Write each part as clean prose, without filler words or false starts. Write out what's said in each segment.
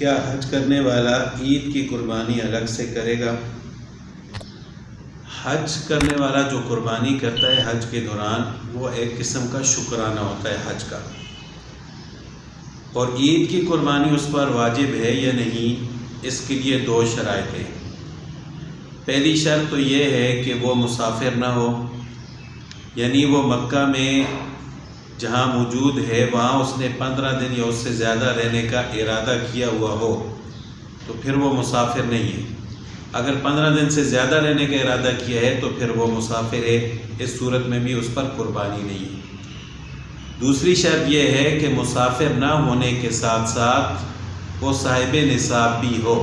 کیا حج کرنے والا عید کی قربانی الگ سے کرے گا؟ حج کرنے والا جو قربانی کرتا ہے حج کے دوران وہ ایک قسم کا شکرانہ ہوتا ہے حج کا، اور عید کی قربانی اس پر واجب ہے یا نہیں، اس کے لیے دو شرائط ہیں۔ پہلی شرط تو یہ ہے کہ وہ مسافر نہ ہو، یعنی وہ مکہ میں جہاں موجود ہے وہاں اس نے 15 دن یا اس سے زیادہ رہنے کا ارادہ کیا ہوا ہو تو پھر وہ مسافر نہیں ہے۔ اگر 15 دن سے زیادہ رہنے کا ارادہ کیا ہے تو پھر وہ مسافر ہے، اس صورت میں بھی اس پر قربانی نہیں ہے۔ دوسری شرط یہ ہے کہ مسافر نہ ہونے کے ساتھ ساتھ وہ صاحب نصاب بھی ہو۔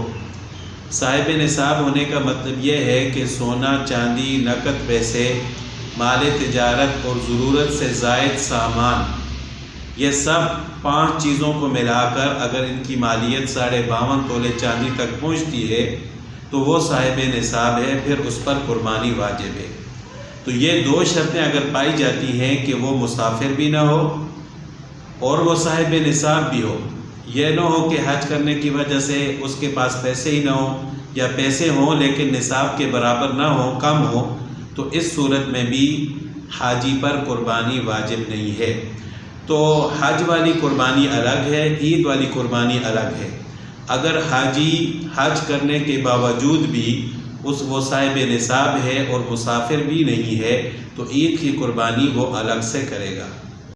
صاحب نصاب ہونے کا مطلب یہ ہے کہ سونا، چاندی، نقد پیسے، مال تجارت اور ضرورت سے زائد سامان، یہ سب 5 چیزوں کو ملا کر اگر ان کی مالیت 52.5 تولے چاندی تک پہنچتی ہے تو وہ صاحب نصاب ہے، پھر اس پر قربانی واجب ہے۔ تو یہ دو شرطیں اگر پائی جاتی ہیں کہ وہ مسافر بھی نہ ہو اور وہ صاحب نصاب بھی ہو، یہ نہ ہو کہ حج کرنے کی وجہ سے اس کے پاس پیسے ہی نہ ہوں یا پیسے ہوں لیکن نصاب کے برابر نہ ہو، کم ہو، تو اس صورت میں بھی حاجی پر قربانی واجب نہیں ہے۔ تو حج والی قربانی الگ ہے، عید والی قربانی الگ ہے۔ اگر حاجی حج کرنے کے باوجود بھی وہ صاحب نصاب ہے اور مسافر بھی نہیں ہے تو عید کی قربانی وہ الگ سے کرے گا۔